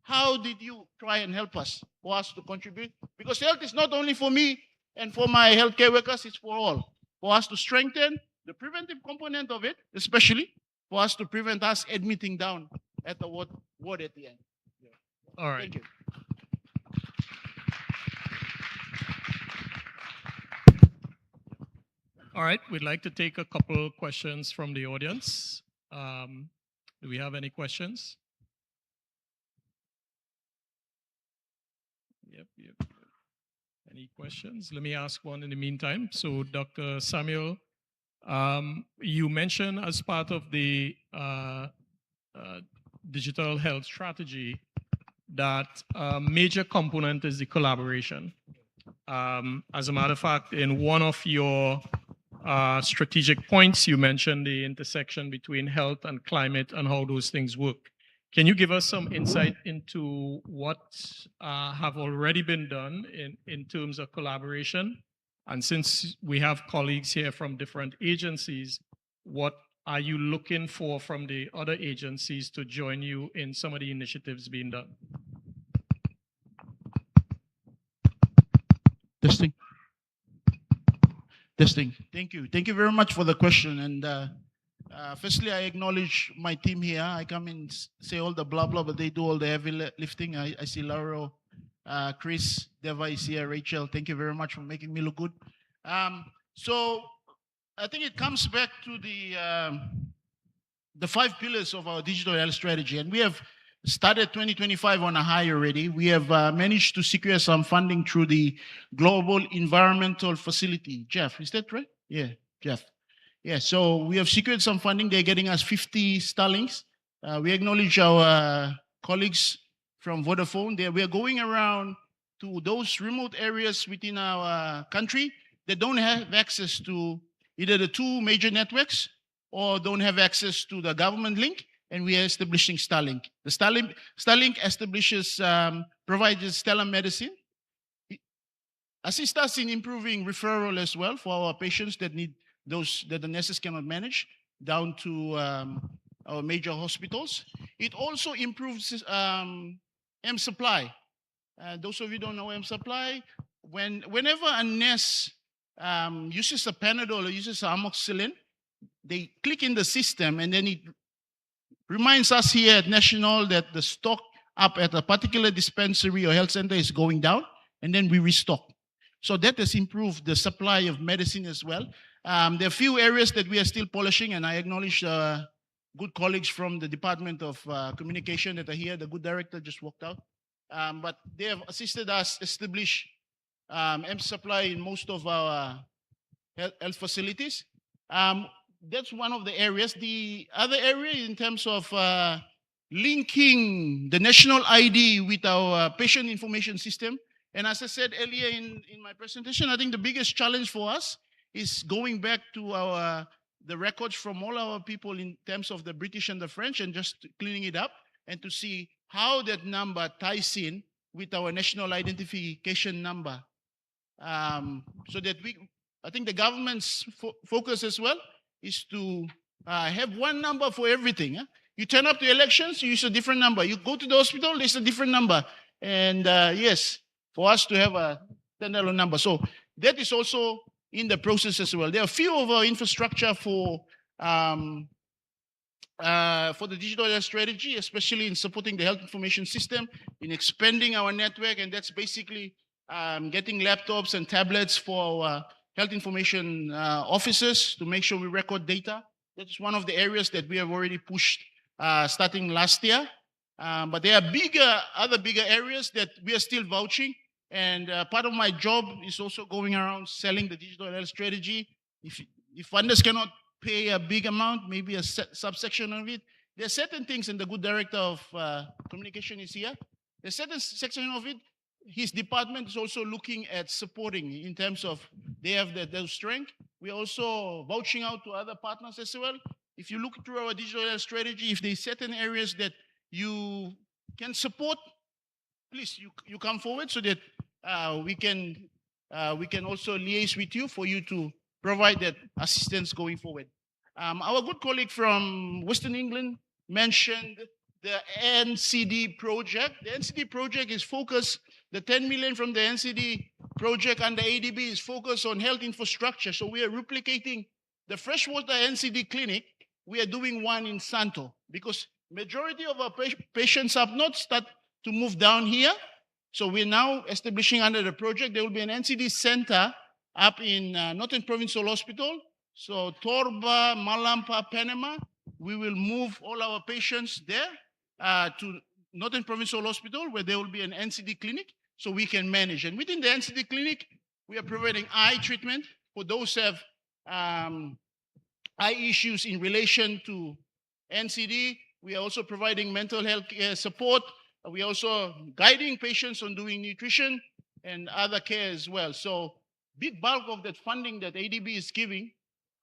how did you try and help us, for us to contribute? Because health is not only for me, And for my healthcare workers, it's for all. For us to strengthen the preventive component of it, especially for us to prevent us admitting down at the ward at the end. All right. Thank you. All right. We'd like to take a couple questions from the audience. Do we have any questions? Yep. Any questions? Let me ask one in the meantime. So, Dr. Samuel, you mentioned as part of the digital health strategy that a major component is the collaboration. As a matter of fact, in one of your strategic points, you mentioned the intersection between health and climate and how those things work. Can you give us some insight into what have already been done in terms of collaboration? And since we have colleagues here from different agencies, what are you looking for from the other agencies to join you in some of the initiatives being done? Testing. Thank you. Thank you very much for the question. And firstly, I acknowledge my team here. I come and say all the blah, blah, but they do all the heavy lifting. I see Lauro, Chris, Deva is here, Rachel. Thank you very much for making me look good. So I think it comes back to the 5 pillars of our digital health strategy. And we have started 2025 on a high already. We have managed to secure some funding through the Global Environmental Facility. Jeff, is that right? Yeah, Jeff. Yeah, so we have secured some funding. They're getting us 50 Starlinks. We acknowledge our colleagues from Vodafone. We are going around to those remote areas within our country that don't have access to either the 2 major networks or don't have access to the government link, and we are establishing Starlink. The Starlink establishes, provides telemedicine, assist us in improving referral as well for our patients that need those that the nurses cannot manage down to our major hospitals. It also improves M-Supply. Those of you who don't know M-Supply, whenever a nurse uses a Panadol or uses amoxicillin, they click in the system and then it reminds us here at National that the stock up at a particular dispensary or health center is going down, and then we restock. So that has improved the supply of medicine as well. There are a few areas that we are still polishing, and I acknowledge good colleagues from the Department of Communication that are here. The good director just walked out. But they have assisted us establish M-Supply in most of our health facilities. That's one of the areas. The other area in terms of linking the national ID with our patient information system. And as I said earlier in my presentation, I think the biggest challenge for us is going back to the records from all our people in terms of the British and the French and just cleaning it up and to see how that number ties in with our national identification number. So that I think the government's focus as well is to have one number for everything. You turn up to elections, you use a different number. You go to the hospital, there's a different number. And yes, for us to have a standalone number. So that is also in the process as well. There are a few of our infrastructure for the digital health strategy, especially in supporting the health information system, in expanding our network, and that's basically getting laptops and tablets for our health information officers to make sure we record data. That's one of the areas that we have already pushed starting last year. But there are other bigger areas that we are still vouching. And part of my job is also going around selling the digital health strategy. If funders cannot pay a big amount, maybe a subsection of it, there are certain things, and the good director of communication is here. There's certain section of it, his department is also looking at supporting in terms of they have their strength. We're also vouching out to other partners as well. If you look through our digital health strategy, if there's certain areas that you can support, please, you come forward so that we can also liaise with you for you to provide that assistance going forward. Our good colleague from Western England mentioned the NCD project. The NCD project is focused, the 10 million from the NCD project and the ADB is focused on health infrastructure. So we are replicating the freshwater NCD clinic. We are doing one in Santo because majority of our patients have not started to move down here. So we're now establishing under the project, there will be an NCD center up in Northern Provincial Hospital. So Torba, Malampa, Panama, we will move all our patients there to Northern Provincial Hospital where there will be an NCD clinic so we can manage. And within the NCD clinic, we are providing eye treatment for those who have eye issues in relation to NCD. We are also providing mental health care support. We are also guiding patients on doing nutrition and other care as well. So big bulk of that funding that ADB is giving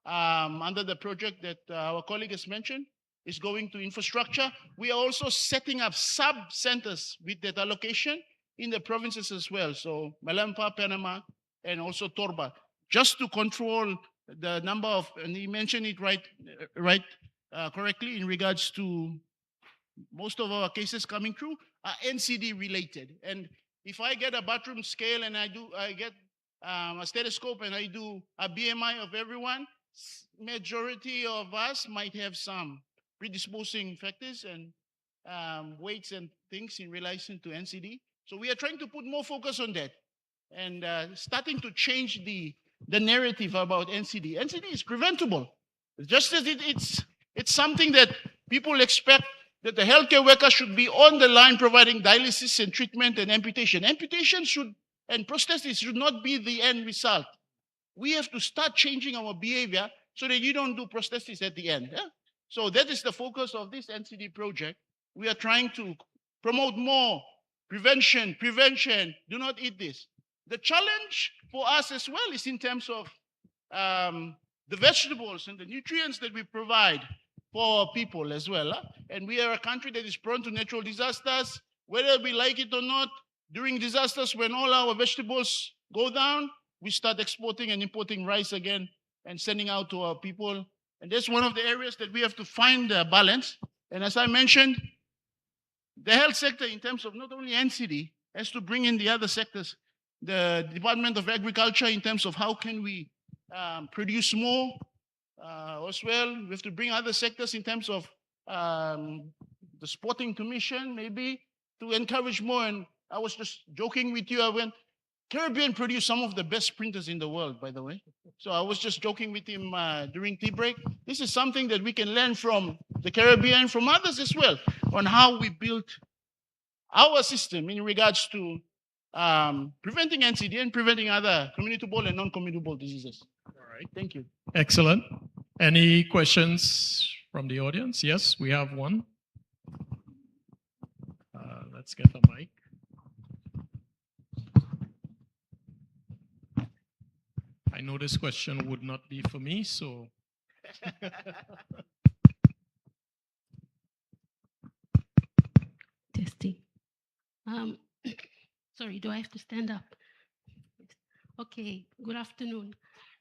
under the project that our colleague has mentioned is going to infrastructure. We are also setting up sub-centers with that allocation in the provinces as well. So Malampa, Panama, and also Torba, just to control the number of, and he mentioned it correctly in regards to most of our cases coming through are NCD related. And if I get a bathroom scale and I get a stethoscope and I do a BMI of everyone, majority of us might have some predisposing factors and weights and things in relation to NCD. So we are trying to put more focus on that and starting to change the narrative about NCD. NCD is preventable. Just as it's something that people expect that the healthcare worker should be on the line providing dialysis and treatment and amputation. Amputation and prosthesis should not be the end result. We have to start changing our behavior so that you don't do prosthesis at the end. Yeah? So that is the focus of this NCD project. We are trying to promote more prevention, do not eat this. The challenge for us as well is in terms of the vegetables and the nutrients that we provide for our people as well. And we are a country that is prone to natural disasters, whether we like it or not. During disasters, when all our vegetables go down, we start exporting and importing rice again and sending out to our people. And that's one of the areas that we have to find a balance. And as I mentioned, the health sector, in terms of not only NCD, has to bring in the other sectors. The Department of Agriculture, in terms of how can we produce more as well. We have to bring other sectors in terms of the Sporting Commission, maybe, to encourage more. And I was just joking with you. I went, Caribbean produce some of the best printers in the world, by the way. So I was just joking with him during tea break. This is something that we can learn from the Caribbean, from others as well, on how we built our system in regards to preventing NCD and preventing other communicable and non-communicable diseases. All right, thank you. Excellent. Any questions from the audience? Yes, we have one. Let's get the mic. I know this question would not be for me, so. Testing. Sorry, do I have to stand up? Okay, good afternoon.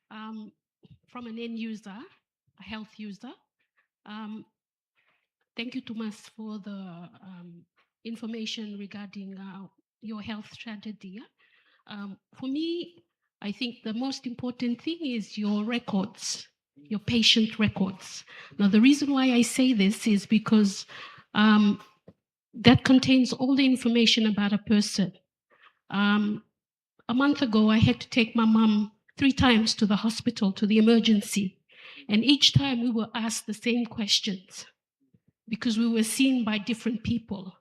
From an end user, a health user. Thank you, Thomas, for the information regarding your health strategy. For me, I think the most important thing is your records, your patient records. Now, the reason why I say this is because that contains all the information about a person. A month ago, I had to take my mom 3 times to the hospital, to the emergency. And each time we were asked the same questions because we were seen by different people.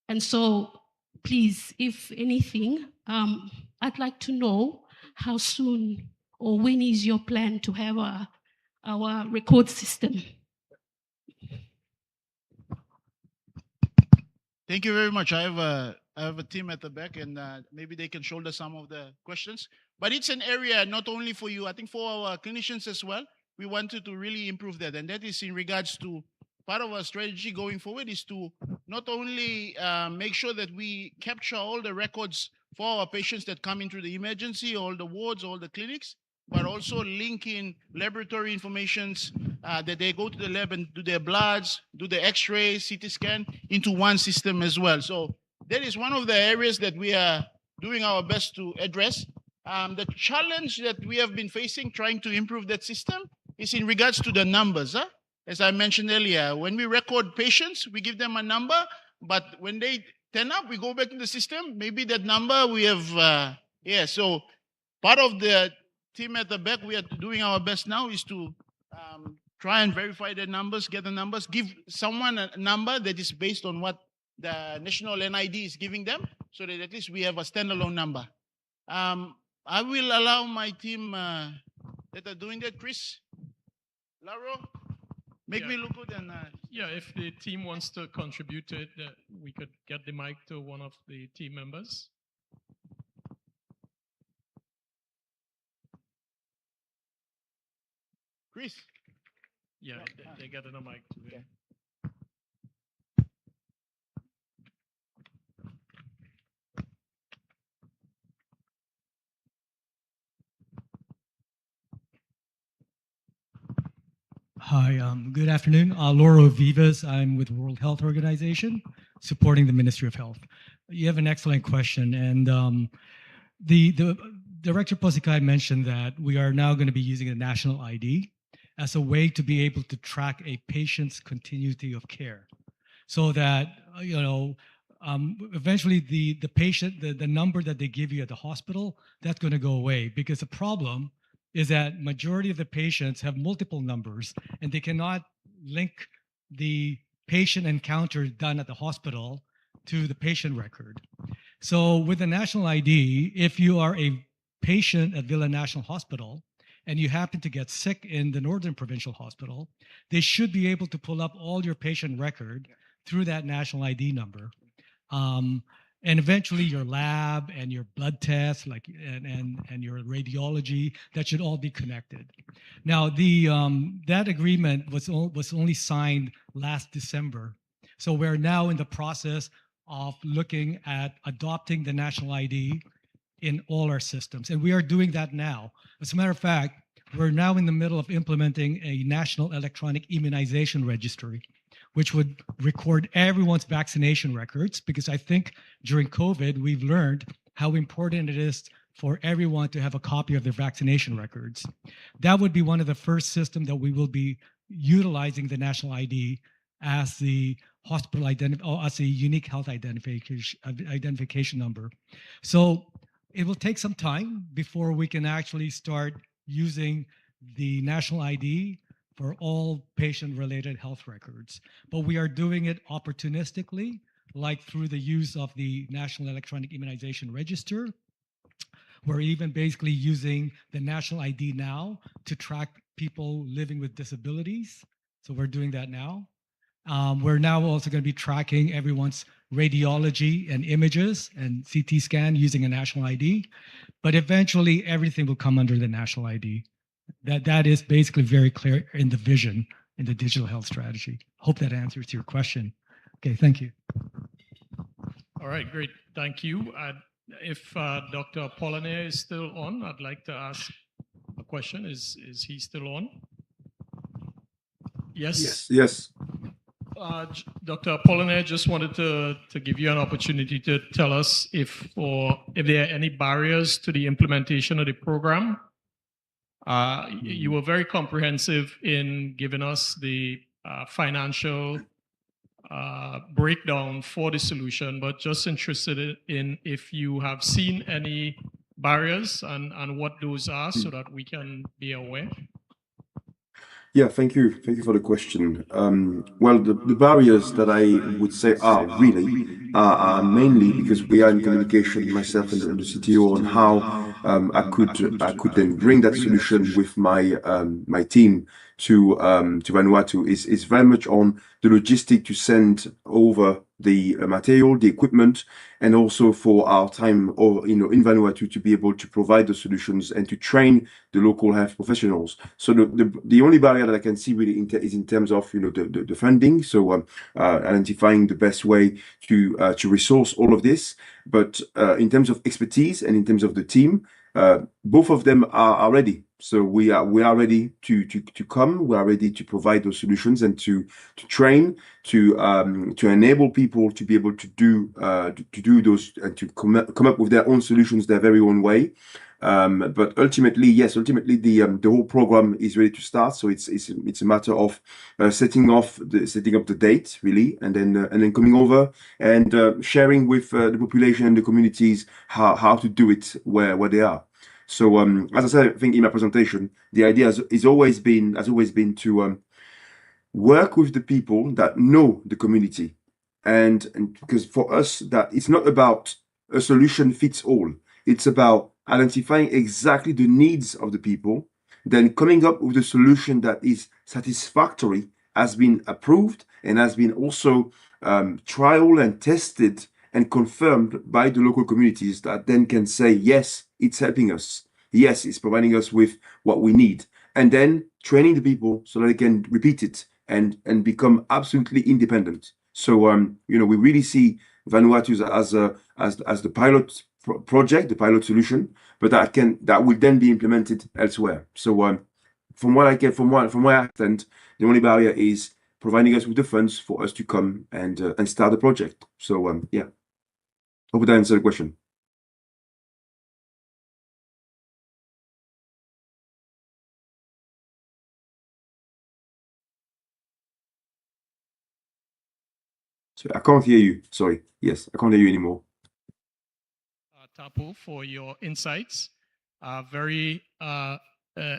And so, please, if anything, I'd like to know how soon or when is your plan to have our record system? Thank you very much. I have a team at the back, and maybe they can shoulder some of the questions. But it's an area not only for you, I think for our clinicians as well. We wanted to really improve that, and that is in regards to part of our strategy going forward is to not only make sure that we capture all the records for our patients that come into the emergency, all the wards, all the clinics, but also link in laboratory informations, that they go to the lab and do their bloods, do the X-ray, CT scan into one system as well. So that is one of the areas that we are doing our best to address. The challenge that we have been facing trying to improve that system is in regards to the numbers. As I mentioned earlier, when we record patients, we give them a number, but when they turn up, we go back to the system. Maybe that number we have, so part of the team at the back, we are doing our best now is to try and verify the numbers, get the numbers, give someone a number that is based on what the national NID is giving them, so that at least we have a standalone number. I will allow my team that are doing that, Chris, Laro, make me look good. And yeah, if the team wants to contribute to it, we could get the mic to one of the team members. Chris. Yeah, they get in a mic too. Okay. Hi, good afternoon. Laura Vivas, I'm with World Health Organization, supporting the Ministry of Health. You have an excellent question, and the Director Posikai mentioned that we are now going to be using a national ID as a way to be able to track a patient's continuity of care, so that eventually the patient, the number that they give you at the hospital, that's going to go away, because the problem is that majority of the patients have multiple numbers and they cannot link the patient encounter done at the hospital to the patient record. So with the national ID, if you are a patient at Villa National Hospital and you happen to get sick in the Northern Provincial Hospital, they should be able to pull up all your patient record through that national ID number. And eventually your lab and your blood tests, and your radiology, that should all be connected. Now, that agreement was only signed last December. So we're now in the process of looking at adopting the national ID in all our systems. And we are doing that now. As a matter of fact, we're now in the middle of implementing a national electronic immunization registry, which would record everyone's vaccination records, because I think during COVID, we've learned how important it is for everyone to have a copy of their vaccination records. That would be one of the first systems that we will be utilizing the national ID as the hospital as a unique health identification number. So it will take some time before we can actually start using the national ID for all patient-related health records. But we are doing it opportunistically, like through the use of the National Electronic Immunization Register. We're even basically using the national ID now to track people living with disabilities. So we're doing that now. We're now also going to be tracking everyone's radiology and images and CT scan using a national ID. But eventually, everything will come under the national ID. That is basically very clear in the vision in the digital health strategy. Hope that answers your question. Okay, thank you. All right, great. Thank you. If Dr. Apollinaire is still on, I'd like to ask a question. Is he still on? Yes? Yes. Dr. Apollinaire, just wanted to give you an opportunity to tell us if there are any barriers to the implementation of the program. You were very comprehensive in giving us the financial breakdown for the solution, but just interested in if you have seen any barriers and what those are, so that we can be aware. Yeah, thank you. Thank you for the question. Well, the barriers that I would say are mainly because we are in communication, myself and the CTO, on how I could then bring that solution with my team to Vanuatu is very much on the logistic to send over the material, the equipment, and also for our time in Vanuatu to be able to provide the solutions and to train the local health professionals. So the only barrier that I can see really is in terms of the funding. So identifying the best way to resource all of this. But in terms of expertise and in terms of the team, both of them are ready So we are ready to come. We are ready to provide those solutions and to train, to enable people to be able to do those and to come up with their own solutions, their very own way. But ultimately, yes, the whole program is ready to start. So it's a matter of setting up the date really, and then coming over and sharing with the population and the communities how to do it where they are. So as I said, I think in my presentation, the idea has always been to work with the people that know the community, and because for us that it's not about a solution fits all. It's about identifying exactly the needs of the people, then coming up with a solution that is satisfactory, has been approved, and has been also trial and tested and confirmed by the local communities that then can say, yes, it's helping us. Yes, it's providing us with what we need. And then training the people so that they can repeat it and become absolutely independent. So, we really see Vanuatu as the pilot project, the pilot solution, but that will then be implemented elsewhere. So, from where I stand, the only barrier is providing us with the funds for us to come and start the project. So, yeah. Hope that answered the question. So I can't hear you. Sorry. Yes, I can't hear you anymore. Tapo, for your insights. Very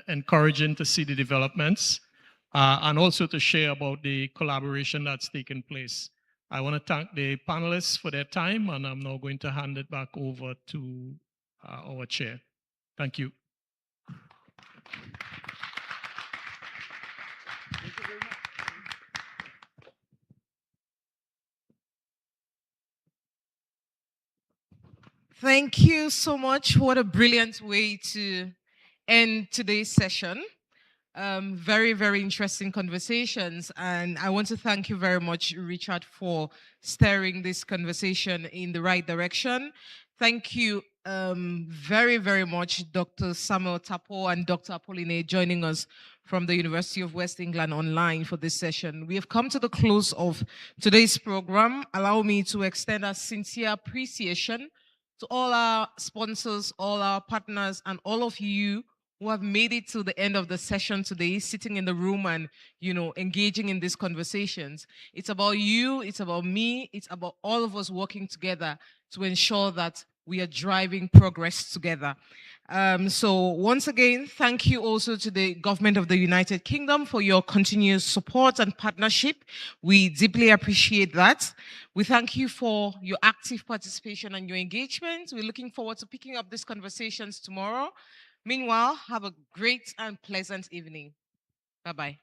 encouraging to see the developments and also to share about the collaboration that's taken place. I want to thank the panelists for their time, and I'm now going to hand it back over to our chair. Thank you. Thank you so much. What a brilliant way to end today's session. Very, very interesting conversations. And I want to thank you very much, Richard, for steering this conversation in the right direction. Thank you very, very much, Dr. Samuel Tapo and Dr. Apolline, joining us from the University of West England online for this session. We have come to the close of today's program. Allow me to extend our sincere appreciation to all our sponsors, all our partners, and all of you who have made it to the end of the session today, sitting in the room and, engaging in these conversations. It's about you, it's about me, it's about all of us working together to ensure that we are driving progress together. So once again, thank you also to the government of the United Kingdom for your continuous support and partnership. We deeply appreciate that. We thank you for your active participation and your engagement. We're looking forward to picking up these conversations tomorrow. Meanwhile, have a great and pleasant evening. Bye-bye.